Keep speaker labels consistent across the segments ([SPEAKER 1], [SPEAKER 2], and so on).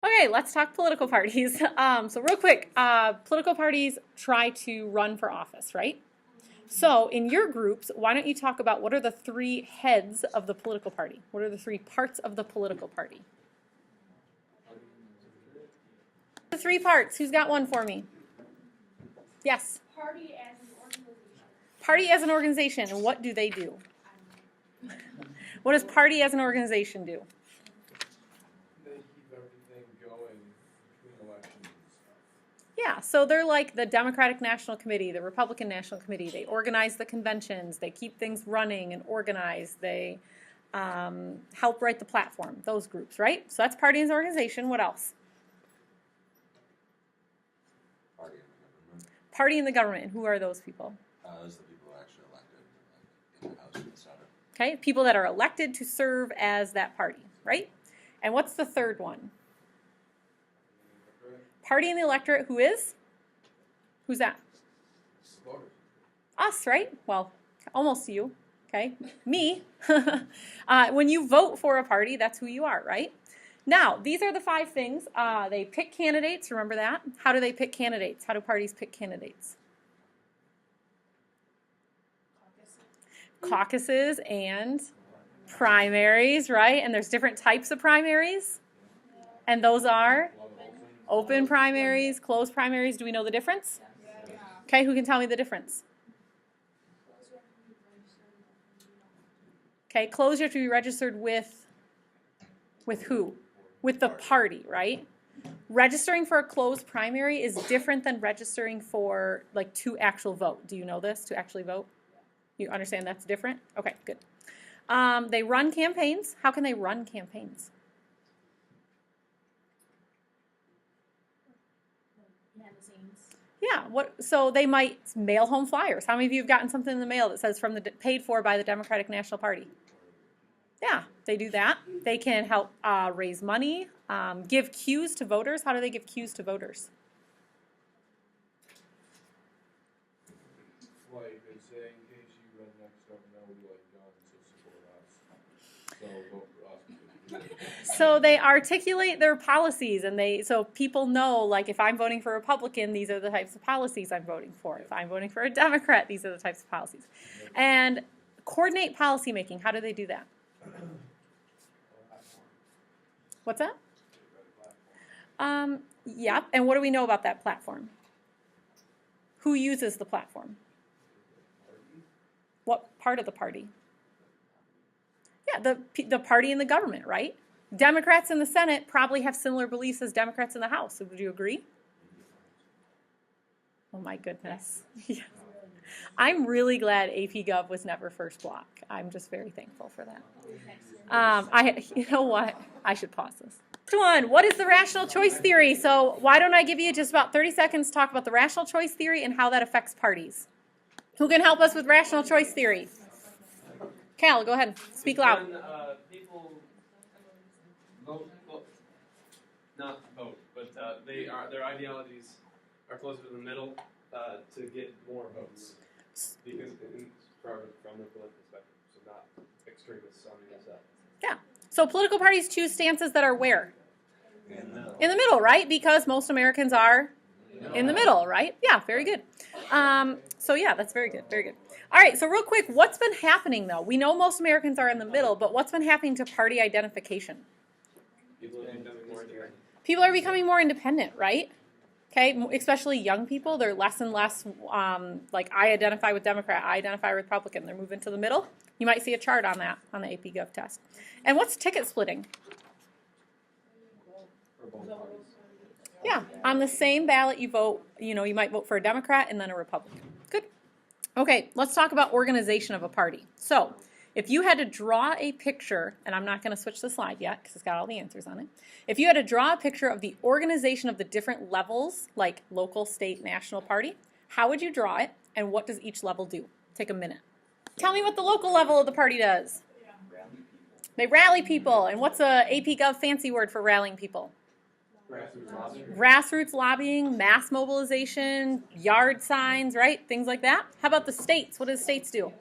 [SPEAKER 1] Okay, let's talk political parties. So real quick, political parties try to run for office, right? So in your groups, why don't you talk about what are the three heads of the political party? What are the three parts of the political party? The three parts. Who's got one for me? Yes.
[SPEAKER 2] Party as an organization.
[SPEAKER 1] Party as an organization, and what do they do? What does party as an organization do?
[SPEAKER 3] They keep everything going between elections and stuff.
[SPEAKER 1] Yeah, so they're like the Democratic National Committee, the Republican National Committee. They organize the conventions. They keep things running and organized. They help write the platform, those groups, right? So that's party as an organization. What else?
[SPEAKER 4] Party in the government.
[SPEAKER 1] Party in the government. And who are those people?
[SPEAKER 4] Those are the people actually elected in the House and the Senate.
[SPEAKER 1] Okay, people that are elected to serve as that party, right? And what's the third one? Party in the electorate, who is? Who's that?
[SPEAKER 3] Voters.
[SPEAKER 1] Us, right? Well, almost you, okay? Me. When you vote for a party, that's who you are, right? Now, these are the 5 things. They pick candidates, remember that? How do they pick candidates? How do parties pick candidates? Caucuses and primaries, right? And there's different types of primaries. And those are open primaries, closed primaries. Do we know the difference? Okay, who can tell me the difference? Okay, closed you have to be registered with who? With the party, right? Registering for a closed primary is different than registering for like to actual vote. Do you know this? To actually vote? You understand that's different? Okay, good. They run campaigns. How can they run campaigns? Yeah, so they might mail home flyers. How many of you have gotten something in the mail that says paid for by the Democratic National Party? Yeah, they do that. They can help raise money, give cues to voters. How do they give cues to voters?
[SPEAKER 3] Like they say, in case you run next governor, we like guns, so support us. So vote for us. Because
[SPEAKER 1] So they articulate their policies, and so people know, like, if I'm voting for a Republican, these are the types of policies I'm voting for. If I'm voting for a Democrat, these are the types of policies. And coordinate policymaking. How do they do that? What's that? Yeah, and what do we know about that platform? Who uses the platform? What part of the party? Yeah, the party in the government, right? Democrats in the Senate probably have similar beliefs as Democrats in the House. Would you agree? Oh my goodness. Yeah. I'm really glad AP Gov was never first block. I'm just very thankful for that. You know what? I should pause this. Next one, what is the rational choice theory? So why don't I give you just about 30 seconds to talk about the rational choice theory and how that affects parties. Who can help us with rational choice theory? Cal, go ahead. Speak loud.
[SPEAKER 5] When people not vote, but their ideologies are closer to the middle to get more votes, because from the political spectrum, so not extremists on the side.
[SPEAKER 1] Yeah. So political parties choose stances that are where? In the middle, right? Because most Americans are in the middle, right? Yeah, very good. So yeah, that's very good, very good. All right, so real quick, what's been happening though? We know most Americans are in the middle, but what's been happening to party identification? People are becoming more independent, right? Okay, especially young people. They're less and less like, I identify with Democrat, I identify with Republican. They're moving to the middle. You might see a chart on that on the AP Gov test. And what's ticket splitting? Yeah, on the same ballot you vote, you might vote for a Democrat and then a Republican. Good. Okay, let's talk about organization of a party. So, if you had to draw a picture, and I'm not going to switch the slide yet because it's got all the answers on it. If you had to draw a picture of the organization of the different levels, like local, state, national party, how would you draw it, and what does each level do? Take a minute. Tell me what the local level of the party does. They rally people, and what's a AP Gov fancy word for rallying people? Grassroots lobbying, mass mobilization, yard signs, right? Things like that. How about the states? What do the states do?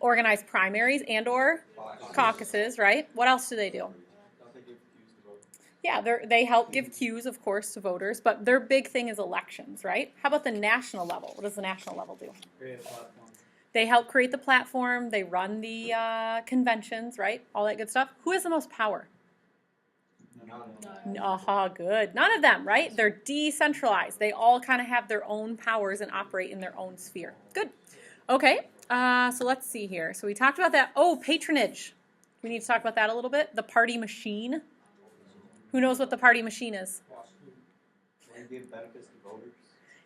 [SPEAKER 1] Organize primaries and or caucuses, right? What else do they do? Yeah, they help give cues, of course, to voters, but their big thing is elections, right? How about the national level? What does the national level do?
[SPEAKER 6] Create a platform.
[SPEAKER 1] They help create the platform, they run the conventions, right? All that good stuff. Who has the most power? Aha, good. None of them, right? They're decentralized. They all kind of have their own powers and operate in their own sphere. Good. Okay, so let's see here. So we talked about that. Oh, patronage. We need to talk about that a little bit. The party machine. Who knows what the party machine is?
[SPEAKER 6] Give benefits to voters.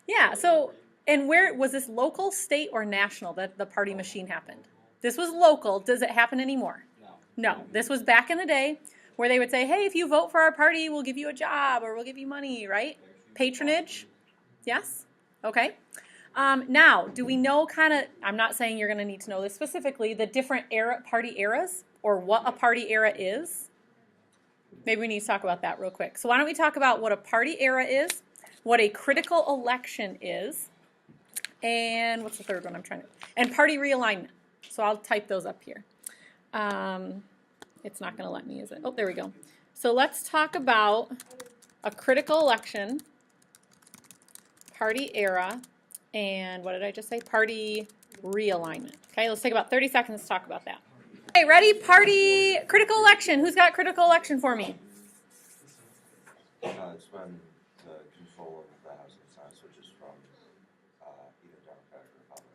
[SPEAKER 1] Yeah, so, and where, was this local, state, or national that the party machine happened? This was local. Does it happen anymore? No. This was back in the day where they would say, hey, if you vote for our party, we'll give you a job or we'll give you money, right? Patronage? Yes? Okay. Now, do we know kind of, I'm not saying you're going to need to know this specifically, the different party eras or what a party era is? Maybe we need to talk about that real quick. So why don't we talk about what a party era is, what a critical election is, and what's the third one I'm trying to, and party realignment. So I'll type those up here. It's not going to let me, is it? Oh, there we go. So let's talk about a critical election, party era, and what did I just say? Party realignment. Okay, let's take about 30 seconds to talk about that. Okay, ready? Party critical election. Who's got critical election for me?
[SPEAKER 4] It's when the control of the House and Senate switches from either Democratic or Republican.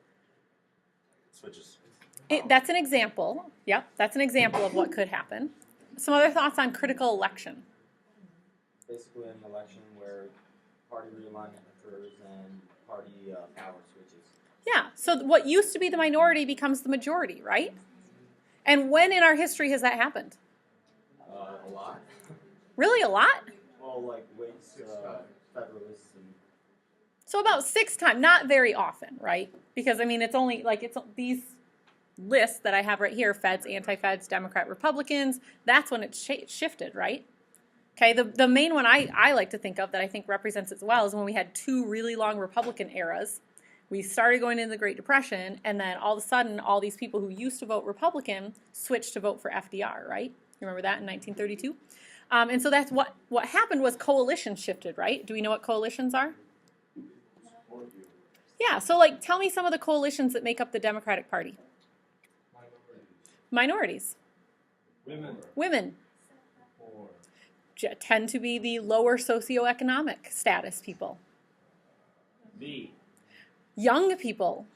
[SPEAKER 4] It switches.
[SPEAKER 1] That's an example. Yep, that's an example of what could happen. Some other thoughts on critical election?
[SPEAKER 6] Basically an election where party realignment occurs and party power switches.
[SPEAKER 1] Yeah, so what used to be the minority becomes the majority, right? And when in our history has that happened?
[SPEAKER 6] A lot.
[SPEAKER 1] Really, a lot?
[SPEAKER 6] Well, like Whigs, Federalists, and
[SPEAKER 1] So about 6 times, not very often, right? Because I mean, it's only like it's these lists that I have right here: Feds, anti-Feds, Democrat, Republicans. That's when it's shifted, right? Okay, the main one I like to think of that I think represents it well is when we had 2 really long Republican eras. We started going into the Great Depression, and then all of a sudden, all these people who used to vote Republican switched to vote for FDR, right? You remember that in 1932? And so that's what happened was coalitions shifted, right? Do we know what coalitions are? Yeah, so like tell me some of the coalitions that make up the Democratic Party. Minorities. Women. Tend to be the lower socioeconomic status people. Young people.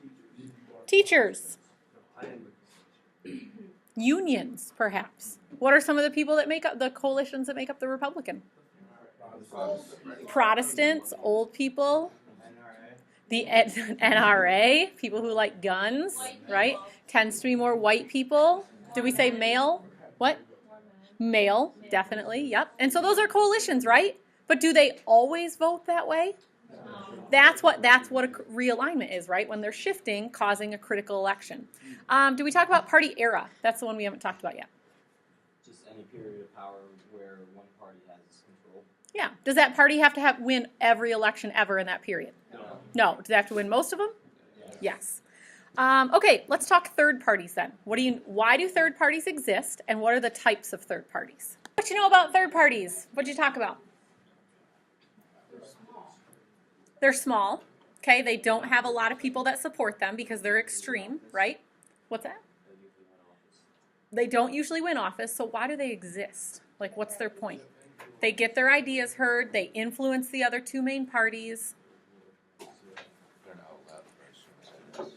[SPEAKER 1] Teachers. Unions, perhaps. What are some of the people that make up the coalitions that make up the Republican? Protestants, old people, the NRA, people who like guns, right? Tends to be more white people. Did we say male? What? Male, definitely, yep. And so those are coalitions, right? But do they always vote that way? That's what a realignment is, right? When they're shifting, causing a critical election. Do we talk about party era? That's the one we haven't talked about yet.
[SPEAKER 6] just any period of power where one party has control.
[SPEAKER 1] Yeah. Does that party have to win every election ever in that period? No. Do they have to win most of them? Yes. Okay, let's talk third parties then. Why do third parties exist, and what are the types of third parties? What you know about third parties? What'd you talk about? They're small. Okay, they don't have a lot of people that support them because they're extreme, right? What's that? They don't usually win office, so why do they exist? Like, what's their point? They get their ideas heard, they influence the other 2 main parties.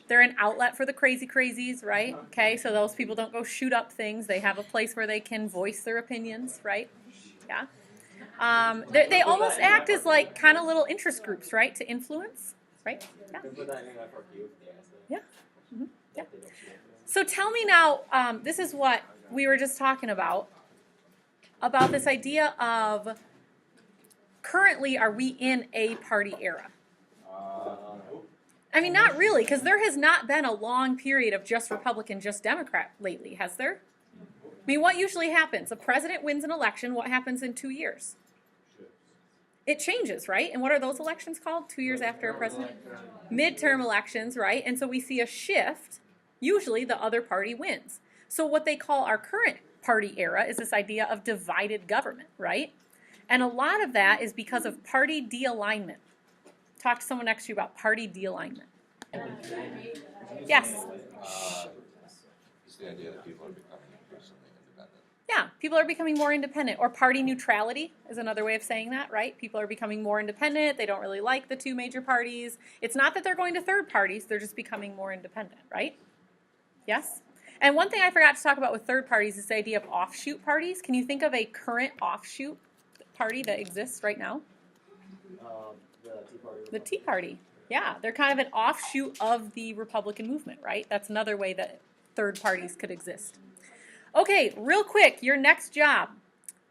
[SPEAKER 1] They're an outlet for the crazy crazies, right? Okay, so those people don't go shoot up things. They have a place where they can voice their opinions, right? Yeah. They almost act as like kind of little interest groups, right, to influence, right? Yeah. Yeah. Mm-hmm. Yeah. So tell me now, this is what we were just talking about this idea of currently are we in a party era? I mean, not really, because there has not been a long period of just Republican, just Democrat lately, has there? I mean, what usually happens? A president wins an election, what happens in 2 years? It changes, right? And what are those elections called? 2 years after a president? Midterm elections, right? And so we see a shift. Usually the other party wins. So what they call our current party era is this idea of divided government, right? And a lot of that is because of party de-alignment. Talk to someone next to you about party de-alignment. Yes.
[SPEAKER 4] It's the idea that people are becoming increasingly independent.
[SPEAKER 1] Yeah, people are becoming more independent. Or party neutrality is another way of saying that, right? People are becoming more independent. They don't really like the two major parties. It's not that they're going to third parties. They're just becoming more independent, right? Yes? And one thing I forgot to talk about with third parties is the idea of offshoot parties. Can you think of a current offshoot party that exists right now?
[SPEAKER 6] The Tea Party.
[SPEAKER 1] The Tea Party. Yeah, they're kind of an offshoot of the Republican movement, right? That's another way that third parties could exist. Okay, real quick, your next job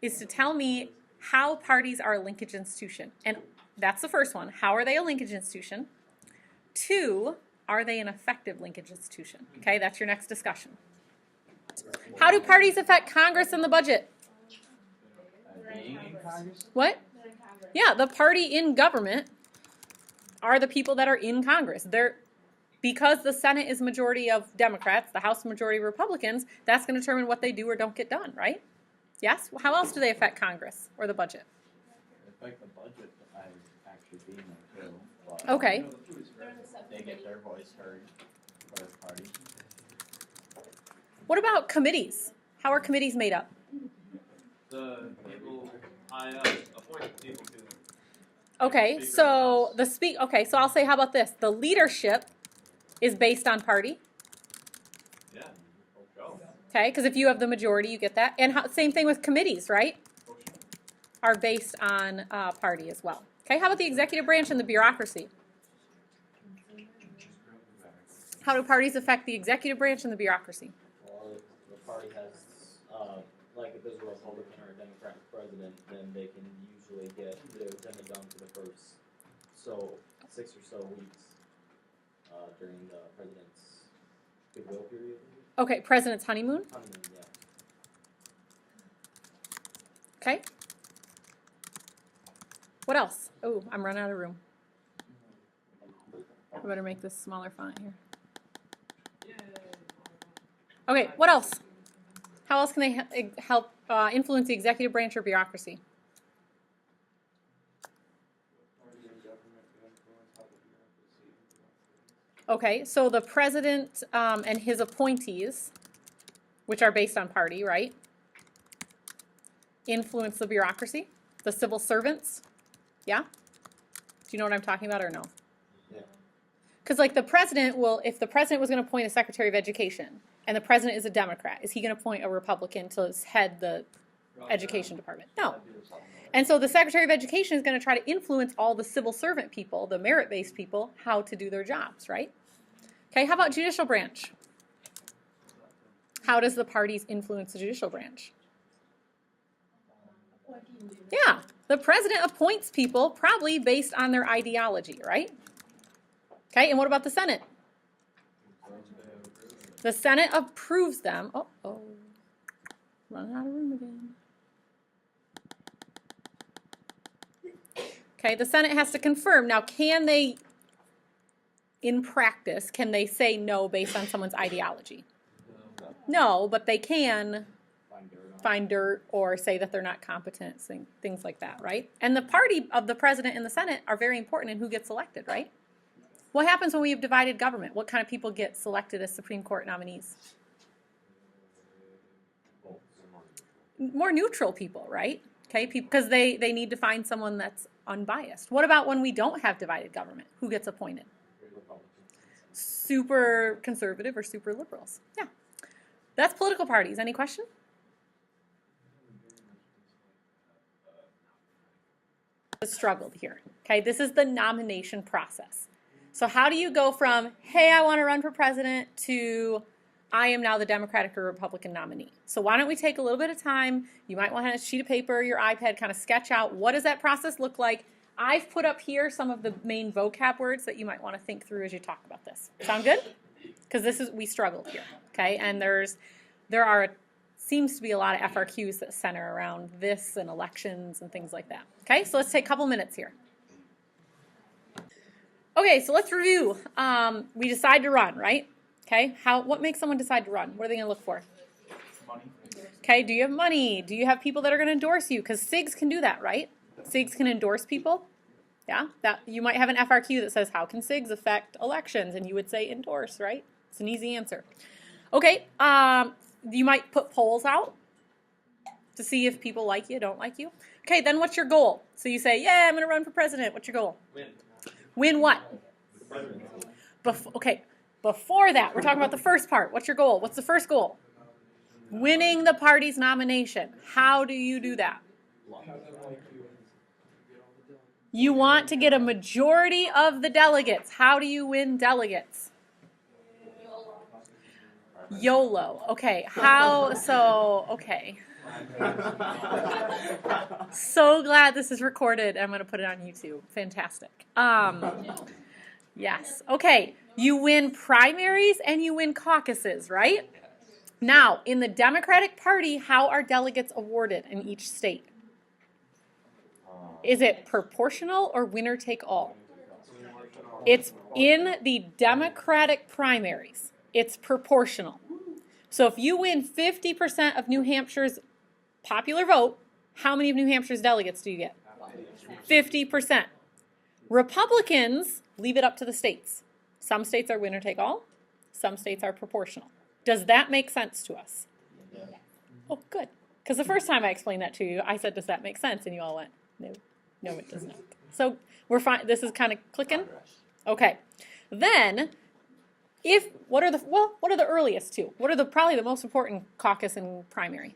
[SPEAKER 1] is to tell me how parties are a linkage institution. And that's the first one. How are they a linkage institution? 2, are they an effective linkage institution? Okay, that's your next discussion. How do parties affect Congress and the budget?
[SPEAKER 6] Being in Congress?
[SPEAKER 1] What? Yeah, the party in government are the people that are in Congress. Because the Senate is majority of Democrats, the House majority of Republicans, that's going to determine what they do or don't get done, right? Yes? How else do they affect Congress or the budget?
[SPEAKER 7] Affect the budget by actually being there too. But
[SPEAKER 1] Okay.
[SPEAKER 7] they get their voice heard for the party.
[SPEAKER 1] What about committees? How are committees made up?
[SPEAKER 5] The people, I appoint people to them.
[SPEAKER 1] Okay, so so I'll say, how about this? The leadership is based on party.
[SPEAKER 5] Yeah. Go.
[SPEAKER 1] Okay, because if you have the majority, you get that. And same thing with committees, right? Are based on party as well. Okay, how about the executive branch and the bureaucracy? How do parties affect the executive branch and the bureaucracy?
[SPEAKER 6] Well, if the party has, like if there's a Republican or a Democratic president, then they can usually get their agenda done for the first 6 or so weeks during the president's goodwill period.
[SPEAKER 1] Okay, president's honeymoon.
[SPEAKER 6] Honeymoon, yeah.
[SPEAKER 1] Okay. What else? Oh, I'm running out of room. I better make this smaller font here. Okay, what else? How else can they help influence the executive branch or bureaucracy? Okay, so the president and his appointees, which are based on party, right? Influence the bureaucracy, the civil servants. Yeah? Do you know what I'm talking about or no?
[SPEAKER 6] Yeah.
[SPEAKER 1] Because like the president will, if the president was going to appoint a secretary of education, and the president is a Democrat, is he going to appoint a Republican to head the education department? No. And so the secretary of education is going to try to influence all the civil servant people, the merit-based people, how to do their jobs, right? Okay, how about judicial branch? How does the parties influence the judicial branch? Yeah, the president appoints people probably based on their ideology, right? Okay, and what about the Senate? The Senate approves them. Uh-oh. Running out of room again. Okay, the Senate has to confirm. Now, can they, in practice, can they say no based on someone's ideology? No, but they can find dirt or say that they're not competent, things like that, right? And the party of the president and the Senate are very important in who gets elected, right? What happens when we have divided government? What kind of people get selected as Supreme Court nominees? More neutral people, right? Okay, because they need to find someone that's unbiased. What about when we don't have divided government? Who gets appointed? Super conservative or super liberals? Yeah. That's political parties. Any question? Struggled here. Okay, this is the nomination process. So how do you go from, hey, I want to run for president, to I am now the Democratic or Republican nominee? So why don't we take a little bit of time? You might want to have a sheet of paper, your iPad, kind of sketch out what does that process look like. I've put up here some of the main vocab words that you might want to think through as you talk about this. Sound good? Because we struggled here. Okay, and seems to be a lot of FRQs that center around this and elections and things like that. Okay, so let's take a couple minutes here. Okay, so let's review. We decide to run, right? Okay, what makes someone decide to run? What are they going to look for?
[SPEAKER 7] Money.
[SPEAKER 1] Okay, do you have money? Do you have people that are going to endorse you? Because SIGs can do that, right? SIGs can endorse people. Yeah, that you might have an FRQ that says, how can SIGs affect elections? And you would say endorse, right? It's an easy answer. Okay, you might put polls out to see if people like you, don't like you. Okay, then what's your goal? So you say, yeah, I'm going to run for president. What's your goal?
[SPEAKER 5] Win.
[SPEAKER 1] Win what? Okay, before that, we're talking about the first part. What's your goal? What's the first goal? Winning the party's nomination. How do you do that? You want to get a majority of the delegates. How do you win delegates? YOLO. Okay, how? So, okay. So glad this is recorded. I'm going to put it on YouTube. Fantastic. Yes. Okay, you win primaries and you win caucuses, right? Now, in the Democratic Party, how are delegates awarded in each state? Is it proportional or winner take all? It's in the Democratic primaries. It's proportional. So if you win 50% of New Hampshire's popular vote, how many of New Hampshire's delegates do you get? 50%. Republicans leave it up to the states. Some states are winner take all. Some states are proportional. Does that make sense to us? Oh, good. Because the first time I explained that to you, I said, does that make sense? And you all went, no. No, it does not. So we're fine. This is kind of clicking. Okay. Then, what are the earliest two? What are probably the most important caucus and primary?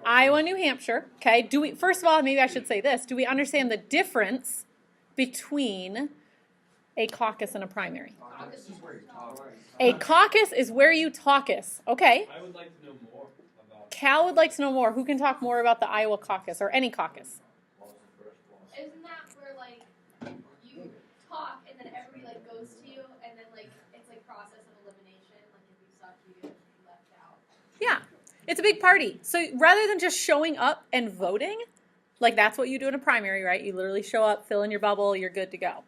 [SPEAKER 1] Iowa, New Hampshire. Okay. First of all, maybe I should say this. Do we understand the difference between a caucus and a primary? A caucus is where you caucus. Okay.
[SPEAKER 5] I would like to know more about.
[SPEAKER 1] Cal would like to know more. Who can talk more about the Iowa caucus or any caucus?
[SPEAKER 2] Isn't that where like you talk and then everybody like goes to you and then like it's like process of elimination, like if you suck you get left out.
[SPEAKER 1] Yeah, it's a big party. So rather than just showing up and voting, like that's what you do in a primary, right? You literally show up, fill in your bubble, you're good to go.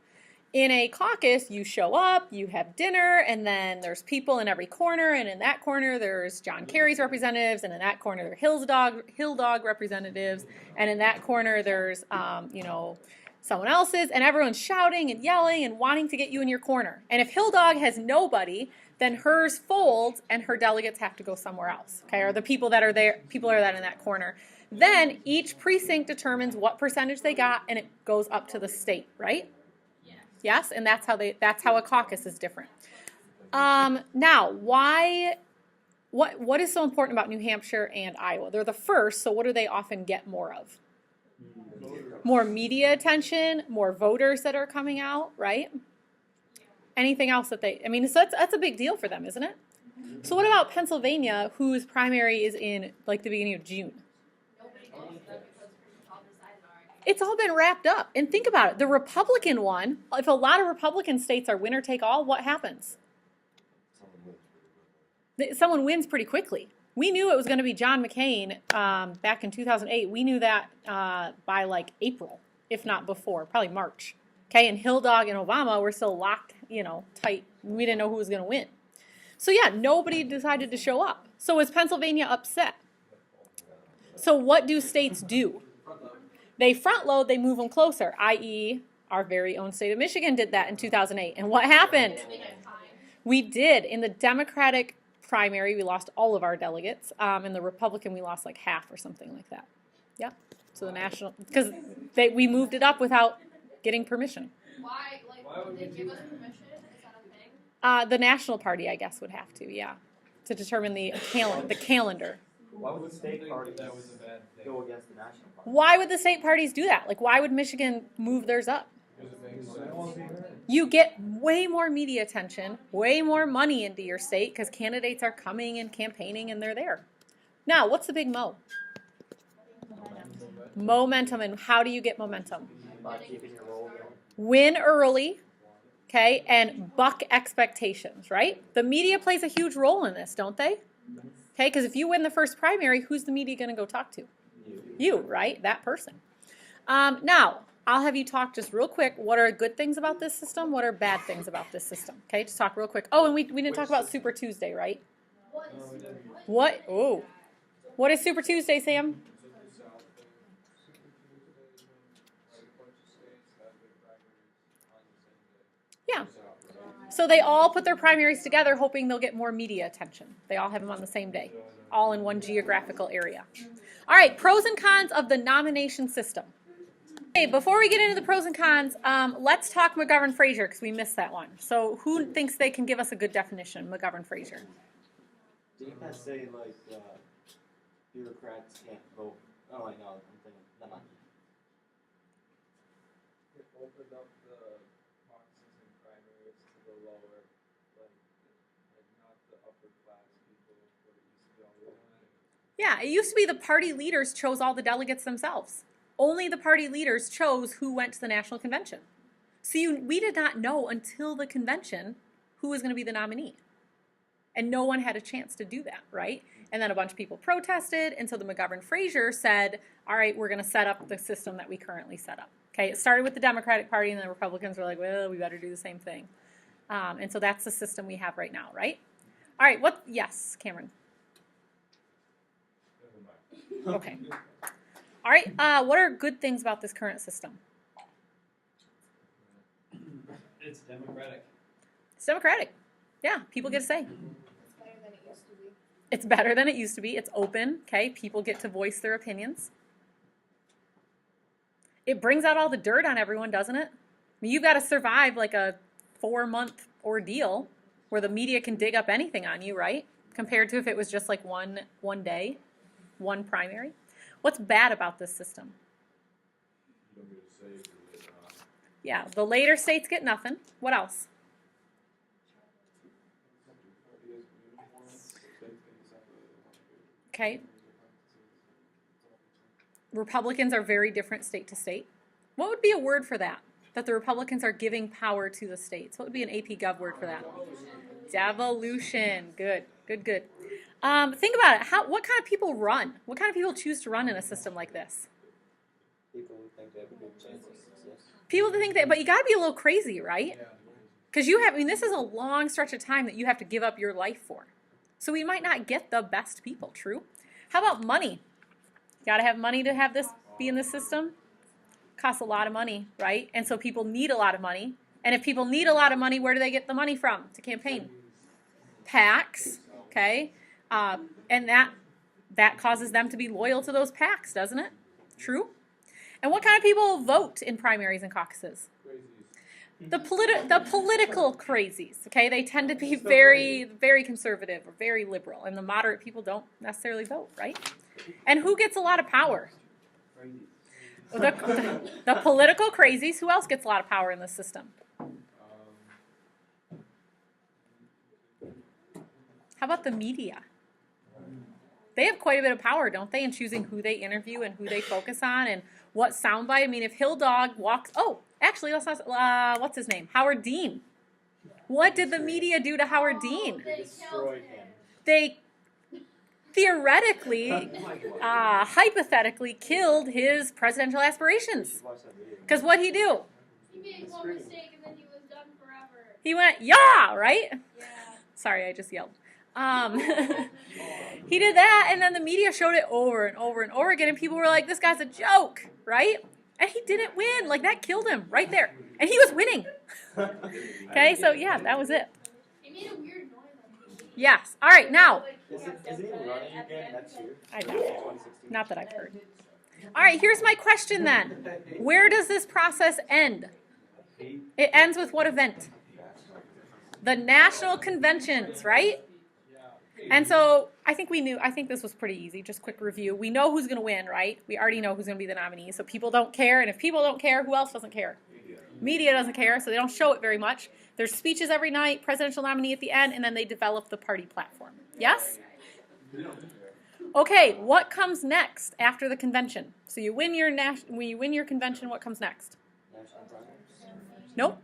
[SPEAKER 1] In a caucus, you show up, you have dinner, and then there's people in every corner, and in that corner there's John Kerry's representatives, and in that corner there are Hill Dog representatives, and in that corner there's someone else's, and everyone's shouting and yelling and wanting to get you in your corner. And if Hill Dog has nobody, then hers folds and her delegates have to go somewhere else. Okay, or the people that are there, in that corner. Then each precinct determines what percentage they got, and it goes up to the state, right? Yes, and that's how a caucus is different. Now, what is so important about New Hampshire and Iowa? They're the first, so what do they often get more of? More media attention, more voters that are coming out, right? Anything else so that's a big deal for them, isn't it? So what about Pennsylvania, whose primary is in like the beginning of June?
[SPEAKER 2] Nobody goes to them because it's all decided already.
[SPEAKER 1] It's all been wrapped up. And think about it. The Republican one, if a lot of Republican states are winner take all, what happens? Someone wins pretty quickly. We knew it was going to be John McCain back in 2008. We knew that by like April, if not before, probably March. Okay, and Hill Dog and Obama were still locked, tight. We didn't know who was going to win. So yeah, nobody decided to show up. So was Pennsylvania upset? So what do states do? They front load, they move them closer, i.e. our very own state of Michigan did that in 2008. And what happened? We did. In the Democratic primary, we lost all of our delegates. In the Republican, we lost like half or something like that. Yep. So the national, because we moved it up without getting permission.
[SPEAKER 2] Why? Like, would they give us permission? Is that a thing?
[SPEAKER 1] The national party, I guess, would have to, yeah, to determine the calendar.
[SPEAKER 6] Why would the state parties
[SPEAKER 5] That was a bad thing.
[SPEAKER 6] go against the national party?
[SPEAKER 1] Why would the state parties do that? Like, why would Michigan move theirs up?
[SPEAKER 3] Because it makes sense.
[SPEAKER 1] You get way more media attention, way more money into your state because candidates are coming and campaigning and they're there. Now, what's the big mo? Momentum. And how do you get momentum?
[SPEAKER 6] By keeping your role going.
[SPEAKER 1] Win early, okay, and buck expectations, right? The media plays a huge role in this, don't they? Okay, because if you win the first primary, who's the media going to go talk to? You, right? That person. Now, I'll have you talk just real quick. What are good things about this system? What are bad things about this system? Okay, just talk real quick. Oh, and we didn't talk about Super Tuesday, right? What? Oh. What is Super Tuesday, Sam?
[SPEAKER 3] So the South thing, Super Tuesday, like a bunch of states have their primaries on the same day.
[SPEAKER 1] Yeah.
[SPEAKER 3] South, right?
[SPEAKER 1] So they all put their primaries together hoping they'll get more media attention. They all have them on the same day, all in one geographical area. All right, pros and cons of the nomination system. Okay, before we get into the pros and cons, let's talk McGovern-Fraser because we missed that one. So who thinks they can give us a good definition, McGovern-Fraser?
[SPEAKER 6] Didn't that say like bureaucrats can't vote? Oh, I know. I'm thinking. Never mind.
[SPEAKER 5] It opened up the caucuses and primaries to the lower, like not the upper class people, what it used to be all the time.
[SPEAKER 1] Yeah, it used to be the party leaders chose all the delegates themselves. Only the party leaders chose who went to the national convention. See, we did not know until the convention who was going to be the nominee. And no one had a chance to do that, right? And then a bunch of people protested, and so the McGovern-Fraser said, all right, we're going to set up the system that we currently set up. Okay, it started with the Democratic Party, and then the Republicans were like, well, we better do the same thing. And so that's the system we have right now, right? All right, yes, Cameron.
[SPEAKER 3] Never mind.
[SPEAKER 1] Okay. All right, what are good things about this current system?
[SPEAKER 5] It's democratic.
[SPEAKER 1] It's democratic. Yeah, people get a say.
[SPEAKER 2] It's better than it used to be.
[SPEAKER 1] It's better than it used to be. It's open, okay? People get to voice their opinions. It brings out all the dirt on everyone, doesn't it? I mean, you've got to survive like a 4-month ordeal where the media can dig up anything on you, right? Compared to if it was just like one day, one primary. What's bad about this system?
[SPEAKER 3] You don't get to say who they are.
[SPEAKER 1] Yeah, the later states get nothing. What else? Okay. Republicans are very different state to state. What would be a word for that? That the Republicans are giving power to the states. What would be an AP Gov word for that? Devolution. Good, good, good. Think about it. What kind of people run? What kind of people choose to run in a system like this?
[SPEAKER 6] People who think they have a good chance of success.
[SPEAKER 1] People that think that, but you got to be a little crazy, right? Because this is a long stretch of time that you have to give up your life for. So we might not get the best people, true? How about money? You got to have money to have this be in the system. Costs a lot of money, right? And so people need a lot of money. And if people need a lot of money, where do they get the money from to campaign? PACs, okay? And that causes them to be loyal to those PACs, doesn't it? True? And what kind of people vote in primaries and caucuses? The political crazies, okay? They tend to be very, very conservative or very liberal, and the moderate people don't necessarily vote, right? And who gets a lot of power? The political crazies. Who else gets a lot of power in this system? How about the media? They have quite a bit of power, don't they, in choosing who they interview and who they focus on and what soundbite. I mean, if Hill Dog walks... Oh, actually, let's not... what's his name? Howard Dean. What did the media do to Howard Dean?
[SPEAKER 6] They destroyed him.
[SPEAKER 1] They theoretically, hypothetically killed his presidential aspirations. Because what'd he do?
[SPEAKER 2] He made one mistake and then he was done forever.
[SPEAKER 1] He went, yeah, right?
[SPEAKER 2] Yeah.
[SPEAKER 1] Sorry, I just yelled. He did that, and then the media showed it over and over and over again, and people were like, this guy's a joke, right? And he didn't win. Like, that killed him right there. And he was winning. Okay, so yeah, that was it.
[SPEAKER 2] He made a weird noise.
[SPEAKER 1] Yes. All right, now.
[SPEAKER 6] Is he running again next year?
[SPEAKER 1] I doubt it. Not that I've heard. All right, here's my question then. Where does this process end? It ends with what event? The national conventions, right? And so I think this was pretty easy. Just quick review. We know who's going to win, right? We already know who's going to be the nominee. So people don't care. And if people don't care, who else doesn't care? Media doesn't care, so they don't show it very much. There's speeches every night, presidential nominee at the end, and then they develop the party platform. Yes? Okay, what comes next after the convention? So you win your convention, what comes next?
[SPEAKER 6] National primaries?
[SPEAKER 1] Nope.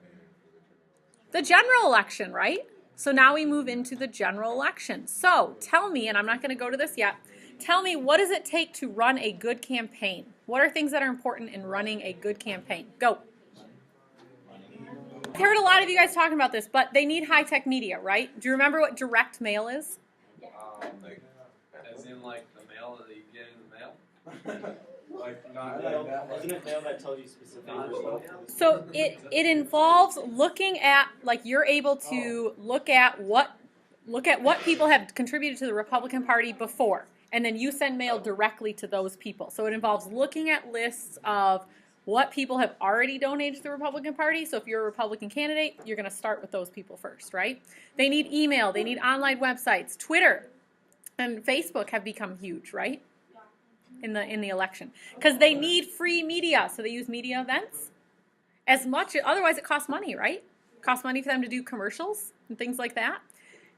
[SPEAKER 1] The general election, right? So now we move into the general election. So tell me, and I'm not going to go to this yet, tell me, what does it take to run a good campaign? What are things that are important in running a good campaign? Go. I've heard a lot of you guys talking about this, but they need high-tech media, right? Do you remember what direct mail is?
[SPEAKER 5] As in like the mail mail that you get in the mail? Like not
[SPEAKER 6] Isn't it mail that tells you specifically what?
[SPEAKER 1] So it involves looking at, like, you're able to look at what people have contributed to the Republican Party before, and then you send mail directly to those people. So it involves looking at lists of what people have already donated to the Republican Party. So if you're a Republican candidate, you're going to start with those people first, right? They need email, they need online websites. Twitter and Facebook have become huge, right? In the election, because they need free media, so they use media events as much. Otherwise, it costs money, right? It costs money for them to do commercials and things like that.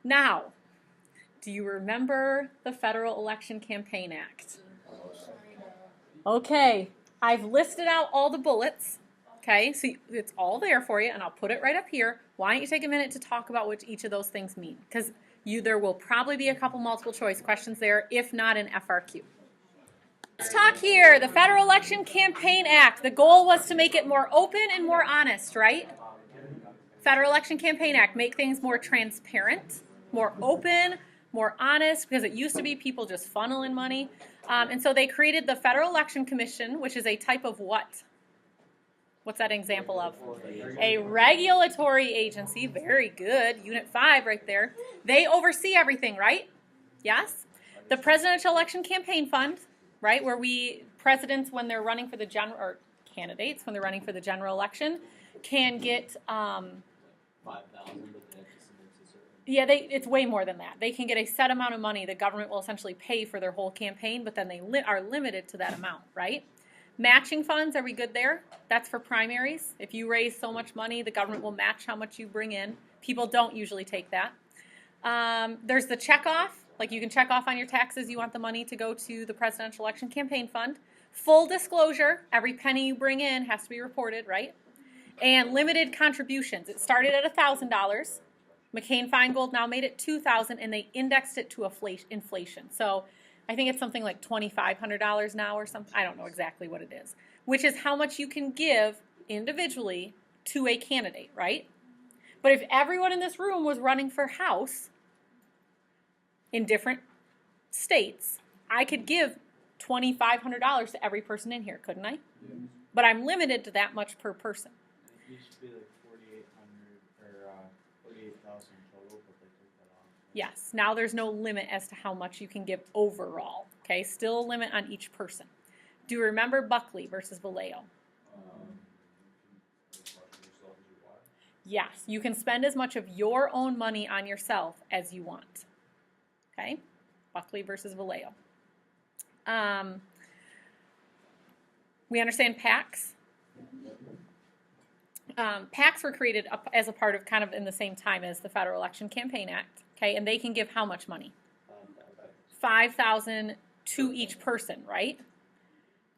[SPEAKER 1] Now, do you remember the Federal Election Campaign Act? Okay, I've listed out all the bullets. Okay, so it's all there for you, and I'll put it right up here. Why don't you take a minute to talk about what each of those things mean? Because there will probably be a couple multiple choice questions there, if not an FRQ. Let's talk here. The Federal Election Campaign Act. The goal was to make it more open and more honest, right? Federal Election Campaign Act. Make things more transparent, more open, more honest, because it used to be people just funneling money. And so they created the Federal Election Commission, which is a type of what? What's that an example of? A regulatory agency. Very good. Unit 5 right there. They oversee everything, right? Yes? The Presidential Election Campaign Fund, right, where presidents, when they're running for the general, or candidates, when they're running for the general election, can get,
[SPEAKER 6] 5,000, but they have to submit to certain.
[SPEAKER 1] yeah, it's way more than that. They can get a set amount of money. The government will essentially pay for their whole campaign, but then they are limited to that amount, right? Matching funds, are we good there? That's for primaries. If you raise so much money, the government will match how much you bring in. People don't usually take that. There's the checkoff. Like, you can check off on your taxes you want the money to go to the Presidential Election Campaign Fund. Full disclosure, every penny you bring in has to be reported, right? And limited contributions. It started at $1,000. McCain-Feingold now made it $2,000, and they indexed it to inflation. So I think it's something like $2,500 now or something. I don't know exactly what it is, which is how much you can give individually to a candidate, right? But if everyone in this room was running for House in different states, I could give $2,500 to every person in here, couldn't I?
[SPEAKER 7] Yeah.
[SPEAKER 1] But I'm limited to that much per person.
[SPEAKER 7] It used to be like 4,800 or 48,000 total, but they took that off.
[SPEAKER 1] Yes, now there's no limit as to how much you can give overall. Okay, still a limit on each person. Do you remember Buckley versus Vallejo? Yes, you can spend as much of your own money on yourself as you want. Okay, Buckley versus Vallejo. We understand PACs. PACs were created as a part of kind of in the same time as the Federal Election Campaign Act. Okay, and they can give how much money? $5,000 to each person, right?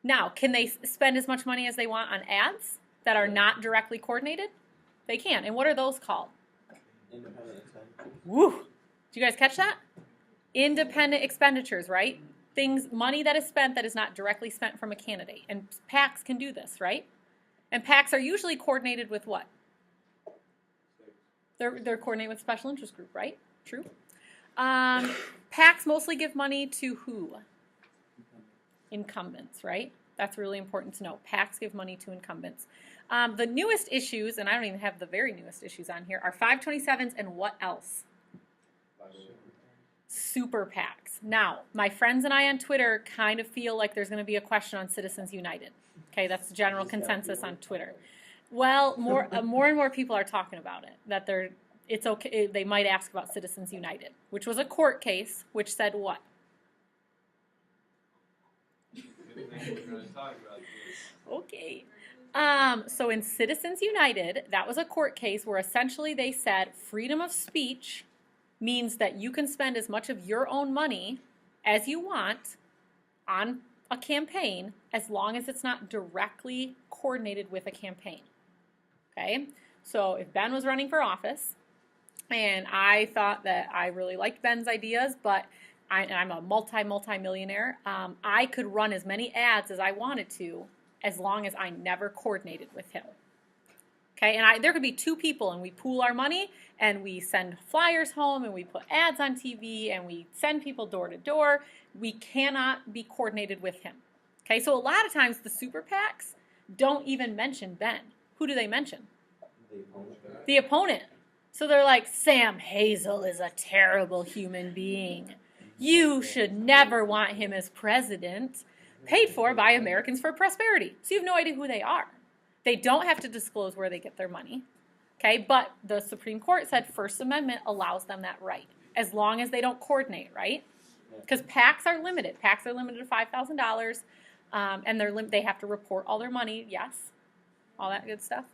[SPEAKER 1] Now, can they spend as much money as they want on ads that are not directly coordinated? They can. And what are those called?
[SPEAKER 6] Independent expense.
[SPEAKER 1] Woo! Did you guys catch that? Independent expenditures, right? Money that is spent that is not directly spent from a candidate. And PACs can do this, right? And PACs are usually coordinated with what? They're coordinated with special interest group, right? True. PACs mostly give money to who? Incumbents, right? That's really important to know. PACs give money to incumbents. The newest issues, and I don't even have the very newest issues on here, are 527s and what else? Super PACs. Now, my friends and I on Twitter kind of feel like there's going to be a question on Citizens United. Okay, that's the general consensus on Twitter. Well, more and more people are talking about it. That it's okay. They might ask about Citizens United, which was a court case, which said what? Okay. So in Citizens United, that was a court case where essentially they said freedom of speech means that you can spend as much of your own money as you want on a campaign as long as it's not directly coordinated with a campaign. Okay? So if Ben was running for office and I thought that I really liked Ben's ideas, but I'm a multi-millionaire, I could run as many ads as I wanted to as long as I never coordinated with him. Okay, and there could be 2 people, and we pool our money, and we send flyers home, and we put ads on TV, and we send people door to door. We cannot be coordinated with him. Okay, so a lot of times the super PACs don't even mention Ben. Who do they mention?
[SPEAKER 6] The opponent.
[SPEAKER 1] The opponent. So they're like, Sam Hazel is a terrible human being. You should never want him as president. Paid for by Americans for Prosperity. So you have no idea who they are. They don't have to disclose where they get their money. Okay, but the Supreme Court said First Amendment allows them that right, as long as they don't coordinate, right? Because PACs are limited. PACs are limited to $5,000, and they have to report all their money, yes, all that good stuff.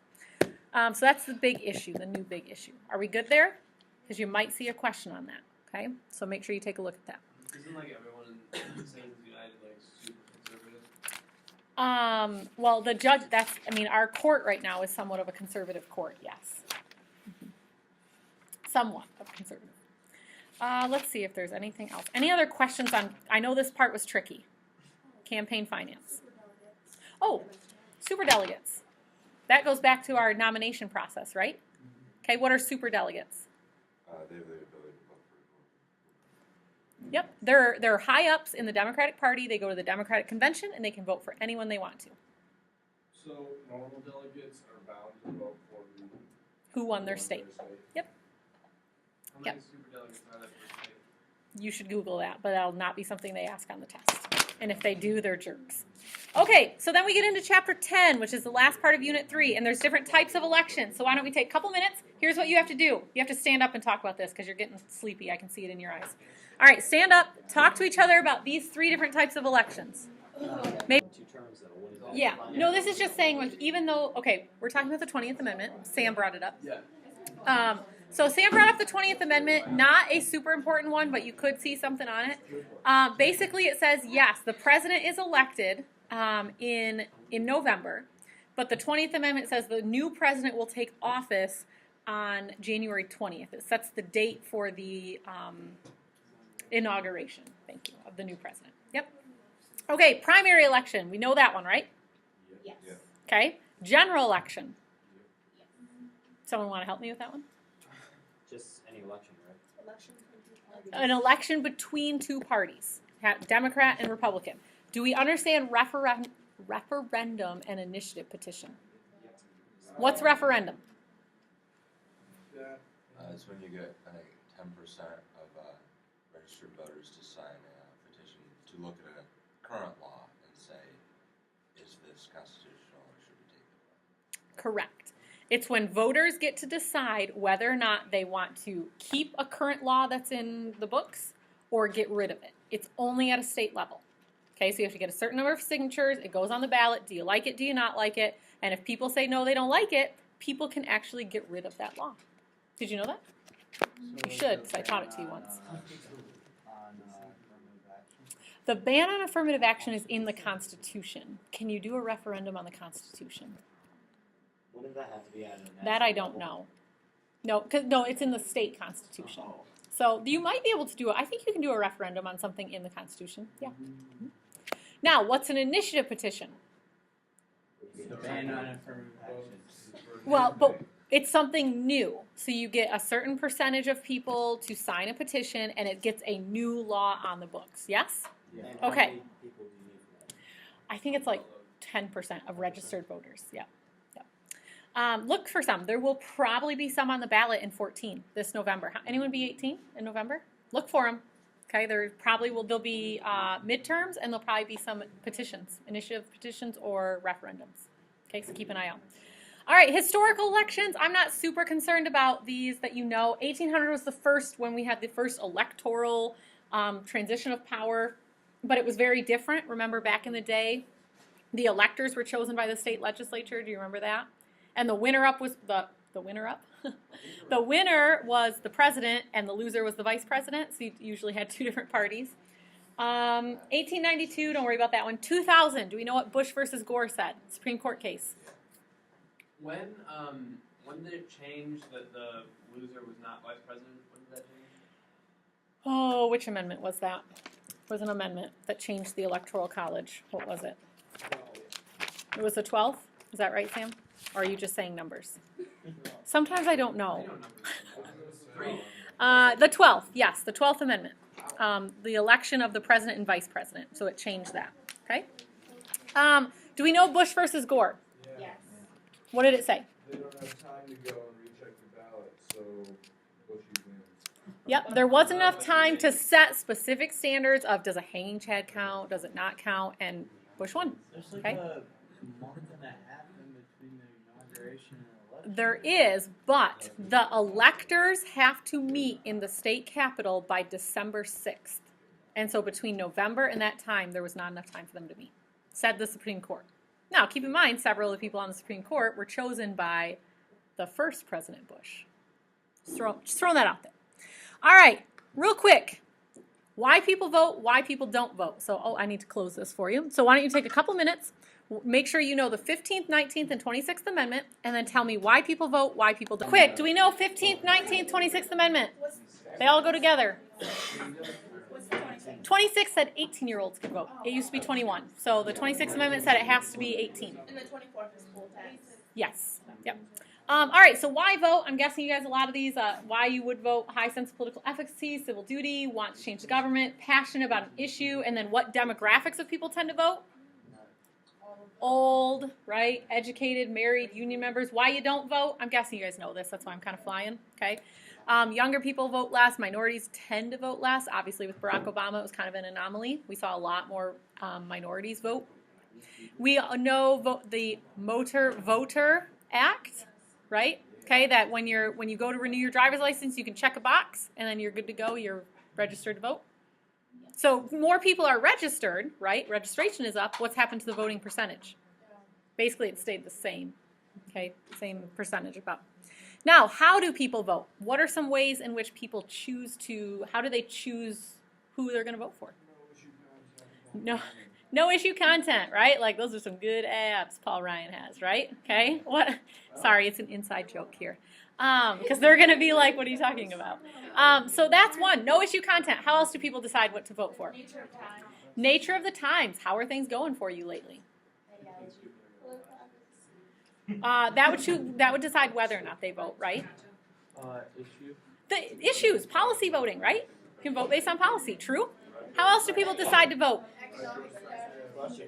[SPEAKER 1] So that's the big issue, the new big issue. Are we good there? Because you might see a question on that, okay? So make sure you take a look at that.
[SPEAKER 5] Isn't like everyone in Citizens United like super conservative?
[SPEAKER 1] Well, the judge, our court right now is somewhat of a conservative court, yes. Somewhat of conservative. Let's see if there's anything else. Any other questions on, I know this part was tricky. Campaign finance. Oh, superdelegates. That goes back to our nomination process, right? Okay, what are superdelegates?
[SPEAKER 4] They have the ability to vote for.
[SPEAKER 1] Yep, they're high ups in the Democratic Party. They go to the Democratic Convention and they can vote for anyone they want to.
[SPEAKER 3] So normal delegates are bound to vote for
[SPEAKER 1] Who won their state? Yep.
[SPEAKER 5] How many super delegates are there per state?
[SPEAKER 1] You should Google that, but that'll not be something they ask on the test. And if they do, they're jerks. Okay, so then we get into Chapter 10, which is the last part of Unit 3, and there's different types of elections. So why don't we take a couple minutes? Here's what you have to do. You have to stand up and talk about this because you're getting sleepy. I can see it in your eyes. All right, stand up. Talk to each other about these 3 different types of elections. Maybe.
[SPEAKER 6] 2 terms though. What is that?
[SPEAKER 1] Yeah. No, this is just saying, like, even though, okay, we're talking about the 20th Amendment. Sam brought it up.
[SPEAKER 5] Yeah.
[SPEAKER 1] So Sam brought up the 20th Amendment, not a super important one, but you could see something on it. Basically, it says, yes, the president is elected in November, but the 20th Amendment says the new president will take office on January 20th. It sets the date for the inauguration, thank you, of the new president. Yep. Okay, primary election. We know that one, right?
[SPEAKER 2] Yes.
[SPEAKER 4] Yeah.
[SPEAKER 1] Okay. General election. Someone want to help me with that one?
[SPEAKER 6] Just any election, right?
[SPEAKER 1] An election between 2 parties, Democrat and Republican. Do we understand referendum and initiative petition? What's referendum?
[SPEAKER 4] It's when you get, I think, 10% of registered voters to sign a petition to look at a current law and say, is this constitutional or should we take it away?
[SPEAKER 1] Correct. It's when voters get to decide whether or not they want to keep a current law that's in the books or get rid of it. It's only at a state level. Okay, so you have to get a certain number of signatures. It goes on the ballot. Do you like it? Do you not like it? And if people say no, they don't like it, people can actually get rid of that law. Did you know that? You should, because I taught it to you once. The ban on affirmative action is in the Constitution. Can you do a referendum on the Constitution?
[SPEAKER 6] Wouldn't that have to be added?
[SPEAKER 1] That I don't know. No, it's in the state constitution. So you might be able to do it. I think you can do a referendum on something in the Constitution. Yeah. Now, what's an initiative petition?
[SPEAKER 7] The ban on affirmative action.
[SPEAKER 1] Well, but it's something new. So you get a certain percentage of people to sign a petition, and it gets a new law on the books. Yes?
[SPEAKER 6] And
[SPEAKER 1] Okay.
[SPEAKER 6] how many people do you need for that?
[SPEAKER 1] I think it's like 10% of registered voters. Yeah. Look for some. There will probably be some on the ballot in 14 this November. Anyone be 18 in November? Look for them. Okay, there'll be midterms, and there'll probably be some petitions, initiative petitions or referendums. Okay, so keep an eye out. All right, historical elections. I'm not super concerned about these that you know. 1800 was the first when we had the first electoral transition of power, but it was very different. Remember back in the day, the electors were chosen by the state legislature. Do you remember that? And the winner up was the winner up. The winner was the president, and the loser was the vice president. So you usually had 2 different parties. 1892, don't worry about that one. 2000, do we know what Bush versus Gore said? Supreme Court case.
[SPEAKER 5] When did it change that the loser was not vice president? When did that change?
[SPEAKER 1] Oh, which amendment was that? It was an amendment that changed the Electoral College. What was it? It was the 12th? Is that right, Sam? Or are you just saying numbers? Sometimes I don't know. The 12th, yes, the 12th Amendment. The election of the president and vice president. So it changed that. Okay. Do we know Bush versus Gore?
[SPEAKER 2] Yes.
[SPEAKER 1] What did it say?
[SPEAKER 3] They don't have time to go and recheck the ballot, so Bushy wins.
[SPEAKER 1] Yep, there wasn't enough time to set specific standards of does a hanging chad count, does it not count, and Bush won.
[SPEAKER 7] There's like
[SPEAKER 1] Okay.
[SPEAKER 7] a month and a half in between the inauguration and election.
[SPEAKER 1] There is, but the electors have to meet in the state capitol by December 6th. And so between November and that time, there was not enough time for them to meet, said the Supreme Court. Now, keep in mind, several of the people on the Supreme Court were chosen by the first President Bush. Just throwing that out there. All right, real quick. Why people vote, why people don't vote. So, I need to close this for you. So why don't you take a couple minutes, make sure you know the 15th, 19th, and 26th Amendment, and then tell me why people vote, why people don't. Quick, do we know 15th, 19th, 26th Amendment? They all go together. 26 said 18-year-olds could vote. It used to be 21. So the 26th Amendment said it has to be 18.
[SPEAKER 2] And the 24th is poll tax.
[SPEAKER 1] Yes. Yep. All right, so why vote? I'm guessing you guys, a lot of these, why you would vote: high sense of political efficacy, civil duty, want to change the government, passionate about an issue, and then what demographics of people tend to vote? Old, right? Educated, married, union members. Why you don't vote? I'm guessing you guys know this. That's why I'm kind of flying, okay? Younger people vote less. Minorities tend to vote less. Obviously, with Barack Obama, it was kind of an anomaly. We saw a lot more minorities vote. We know the Motor Voter Act, right? Okay, that when you go to renew your driver's license, you can check a box, and then you're good to go. You're registered to vote. So more people are registered, right? Registration is up. What's happened to the voting percentage? Basically, it stayed the same. Okay, same percentage about. Now, how do people vote? What are some ways in which people how do they choose who they're going to vote for? No issue content, right? Like, those are some good abs Paul Ryan has, right? Okay, what? Sorry, it's an inside joke here. Because they're going to be like, what are you talking about? So that's one, no issue content. How else do people decide what to vote for?
[SPEAKER 2] Nature of time.
[SPEAKER 1] Nature of the times. How are things going for you lately? That would decide whether or not they vote, right?
[SPEAKER 7] Issue.
[SPEAKER 1] The issues, policy voting, right? You can vote based on policy, true? How else do people decide to vote?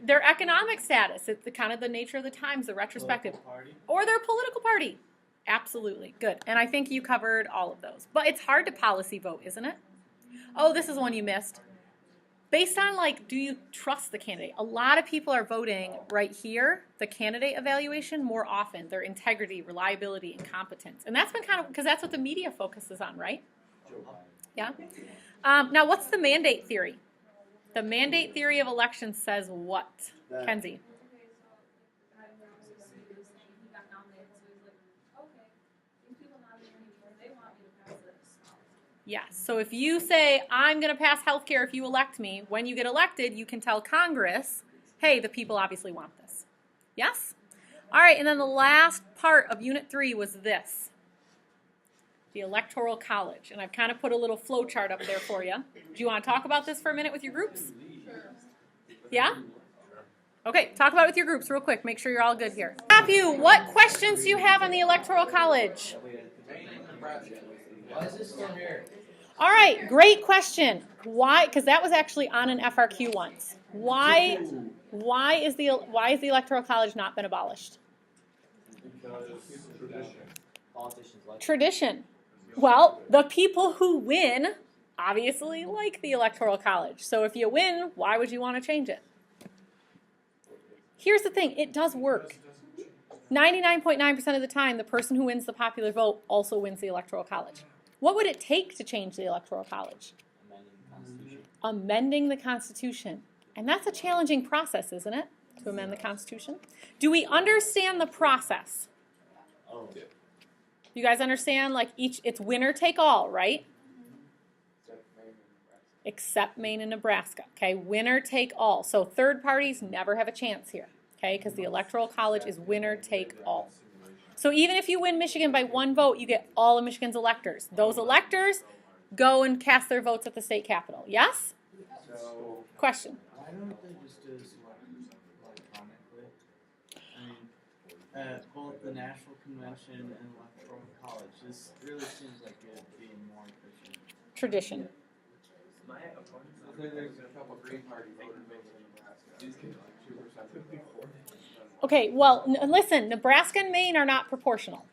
[SPEAKER 1] Their economic status, it's the nature of the times, the retrospective,
[SPEAKER 7] Party.
[SPEAKER 1] or their political party. Absolutely, good. And I think you covered all of those. But it's hard to policy vote, isn't it? Oh, this is one you missed. Based on, do you trust the candidate? A lot of people are voting right here, the candidate evaluation, more often. Their integrity, reliability, and competence. And that's been because that's what the media focuses on, right? Yeah? Now, what's the mandate theory? The mandate theory of elections says what? Kenzie? Yes. So if you say, I'm going to pass health care if you elect me, when you get elected, you can tell Congress, hey, the people obviously want this. Yes? All right, and then the last part of Unit 3 was this, the Electoral College. And I've kind of put a little flow chart up there for you. Do you want to talk about this for a minute with your groups? Yeah? Okay, talk about it with your groups real quick. Make sure you're all good here. Matthew, what questions do you have on the Electoral College?
[SPEAKER 6] Why is this still here?
[SPEAKER 1] All right, great question. Why? Because that was actually on an FRQ once. Why is the Electoral College not been abolished?
[SPEAKER 3] Because tradition.
[SPEAKER 6] Politicians like
[SPEAKER 1] Tradition. Well, the people who win obviously like the Electoral College. So if you win, why would you want to change it? Here's the thing, it does work. 99.9% of the time, the person who wins the popular vote also wins the Electoral College. What would it take to change the Electoral College?
[SPEAKER 6] amending the Constitution.
[SPEAKER 1] Amending the Constitution. And that's a challenging process, isn't it? To amend the Constitution. Do we understand the process?
[SPEAKER 6] Oh.
[SPEAKER 1] You guys understand, it's winner take all, right? Except Maine and Nebraska. Okay, winner take all. So third parties never have a chance here. Okay, because the Electoral College is winner take all. So even if you win Michigan by one vote, you get all of Michigan's electors. Those electors go and cast their votes at the state capitol. Yes?
[SPEAKER 3] So,
[SPEAKER 1] Question.
[SPEAKER 7] Why don't they just do this electronically? I mean, at both the National Convention and Electoral College. This really seems like it'd be more efficient.
[SPEAKER 1] Tradition.
[SPEAKER 3] So there's a couple Green Party voters in Nebraska. These kids like 2%.
[SPEAKER 1] Okay, well, listen, Nebraska and Maine are not proportional.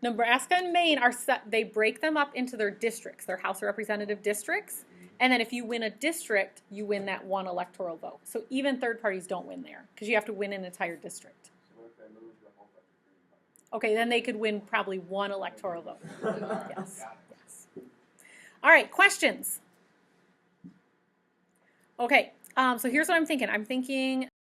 [SPEAKER 1] Nebraska and Maine are set, they break them up into their districts, their House of Representative districts, and then if you win a district, you win that one electoral vote. So even third parties don't win there, because you have to win an entire district.
[SPEAKER 3] So what if they move the whole bunch of Green Party?
[SPEAKER 1] Okay, then they could win probably one electoral vote. Yes, yes. All right, questions? Okay, so here's what I'm thinking. I'm thinking